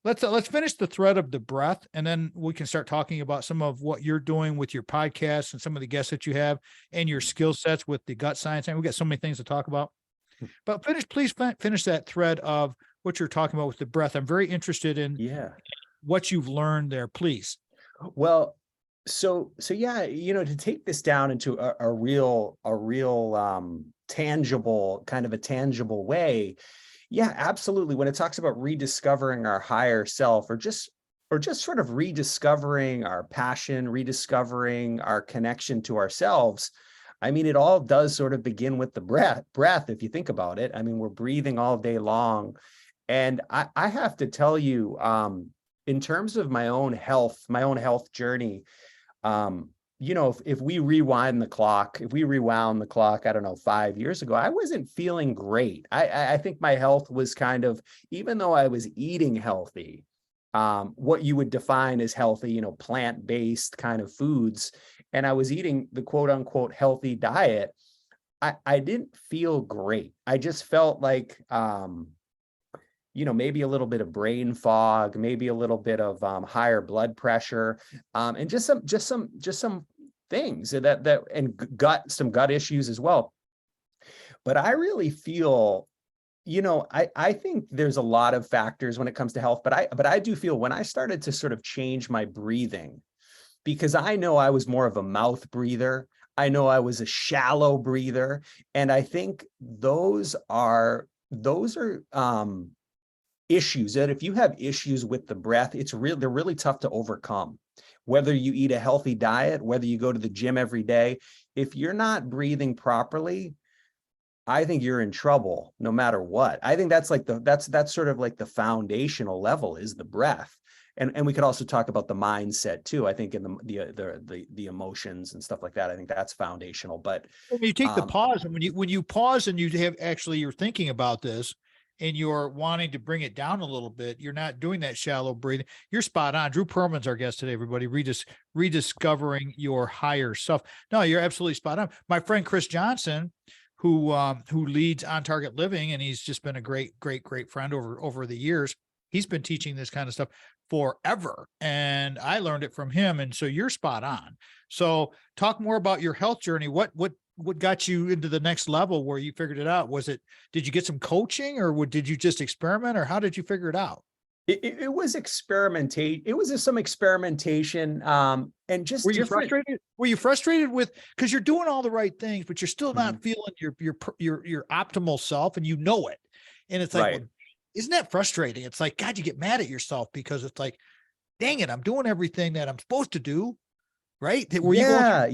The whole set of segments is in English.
let's finish the thread of the breath, and then we can start talking about some of what you're doing with your podcast and some of the guests that you have and your skill sets with the gut science. And we got so many things to talk about. But please finish that thread of what you're talking about with the breath. I'm very interested in what you've learned there, please. Well, so yeah, to take this down into a real tangible way. Yeah, absolutely. When it talks about rediscovering our higher self, or just sort of rediscovering our passion, rediscovering our connection to ourselves, I mean, it all does sort of begin with the breath, if you think about it. I mean, we're breathing all day long. And I have to tell you, in terms of my own health journey, if we rewound the clock, I don't know, 5 years ago, I wasn't feeling great. I think my health was kind of, even though I was eating healthy, what you would define as healthy, plant-based kind of foods, and I was eating the quote unquote healthy diet, I didn't feel great. I just felt like, maybe a little bit of brain fog, maybe a little bit of higher blood pressure, and just some things that and some gut issues as well. But I really feel, I think there's a lot of factors when it comes to health, but I do feel when I started to sort of change my breathing, because I know I was more of a mouth breather. I know I was a shallow breather. And I think those are issues that if you have issues with the breath, they're really tough to overcome. Whether you eat a healthy diet, whether you go to the gym every day, if you're not breathing properly, I think you're in trouble no matter what. I think that's like that's sort of like the foundational level is the breath. And we could also talk about the mindset too. I think in the emotions and stuff like that, I think that's foundational. But when you take the pause, and when you pause and you have actually you're thinking about this and you're wanting to bring it down a little bit, you're not doing that shallow breathing. You're spot on. Drew Pearlman's our guest today, everybody. Rediscovering your higher self. No, you're absolutely spot on. My friend Chris Johnson, who leads OnTargetLiving, and he's just been a great friend over the years. He's been teaching this kind of stuff forever, and I learned it from him. And so you're spot on. So talk more about your health journey. What got you into the next level where you figured it out? Did you get some coaching, or did you just experiment, or how did you figure it out? It was experimentation. It was just some experimentation. And just were you frustrated? Were you frustrated with, because you're doing all the right things, but you're still not feeling your optimal self, and you know it. And it's like, well, isn't that frustrating? It's like, God, you get mad at yourself because it's like, dang it, I'm doing everything that I'm supposed to do. Right? Yeah.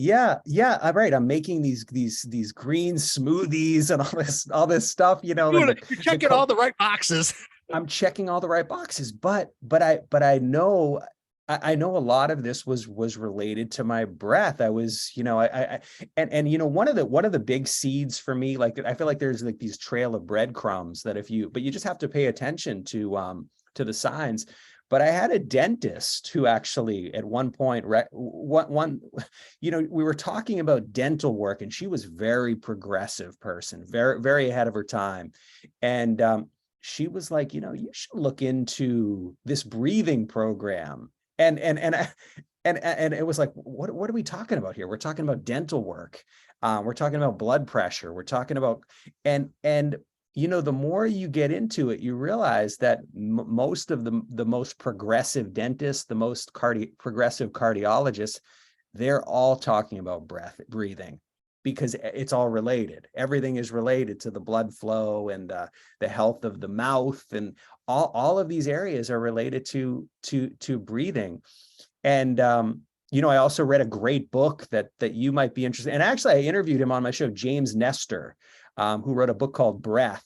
Right. I'm making these green smoothies and all this stuff, You're checking all the right boxes. I'm checking all the right boxes, but I know a lot of this was related to my breath. I was, one of the big seeds for me, like, I feel like there's like these trail of breadcrumbs that but you just have to pay attention to the signs. But I had a dentist who actually at one point, we were talking about dental work, and she was very progressive person, very, very ahead of her time. And she was like, you should look into this breathing program. And it was like, what are we talking about here? We're talking about dental work. We're talking about blood pressure. We're talking about, and the more you get into it, you realize that most of the most progressive dentists, the most progressive cardiologists, they're all talking about breathing, because it's all related. Everything is related to the blood flow and the health of the mouth, and all of these areas are related to breathing. And I also read a great book that you might be interested in. And actually, I interviewed him on my show, James Nestor, who wrote a book called Breath.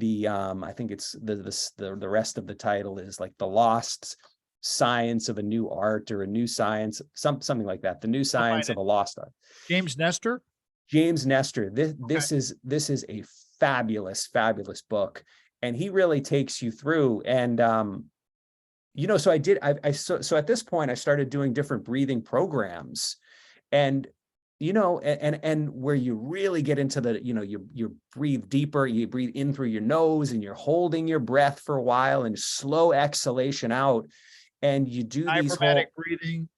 I think it's the rest of the title is like The Lost Science of a New Art, or a New Science, something like that. The New Science of a Lost Art. James Nestor. This is a fabulous book, and he really takes you through. And so I at this point I started doing different breathing programs, and and where you really get into the, you breathe deeper, you breathe in through your nose and you're holding your breath for a while and slow exhalation out. And you do these Diaphragmatic breathing.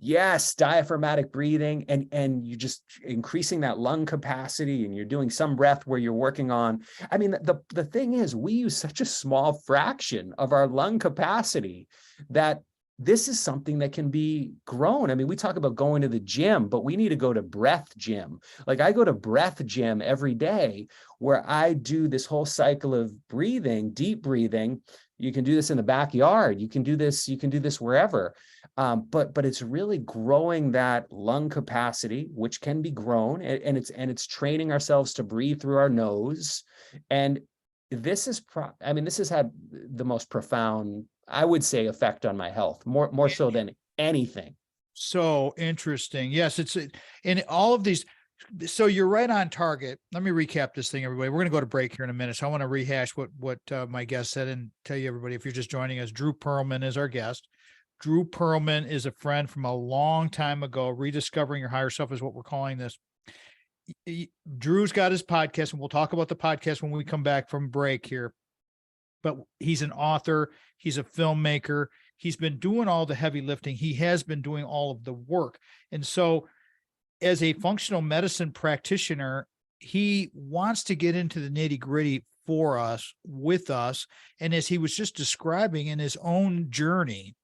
yes, diaphragmatic breathing, and you just increasing that lung capacity, and you're doing some breath where you're working on, I mean, the thing is, we use such a small fraction of our lung capacity that this is something that can be grown. I mean, we talk about going to the gym, but we need to go to breath gym. Like I go to breath gym every day where I do this whole cycle of breathing, deep breathing. You can do this in the backyard. You can do this wherever. But it's really growing that lung capacity, which can be grown, and it's training ourselves to breathe through our nose. And this has had the most profound, I would say, effect on my health, more so than anything. So interesting. Yes, it's in all of these. So you're right on target. Let me recap this thing, everybody. We're going to go to break here in a minute. So I want to rehash what my guest said and tell you, everybody, if you're just joining us, Drew Pearlman is our guest. Drew Pearlman is a friend from a long time ago. Rediscovering Your Higher Self is what we're calling this. Drew's got his podcast, and we'll talk about the podcast when we come back from break here. But he's an author. He's a filmmaker. He's been doing all the heavy lifting. He has been doing all of the work. And so as a functional medicine practitioner, he wants to get into the nitty-gritty for us, with us. And as he was just describing in his own journey,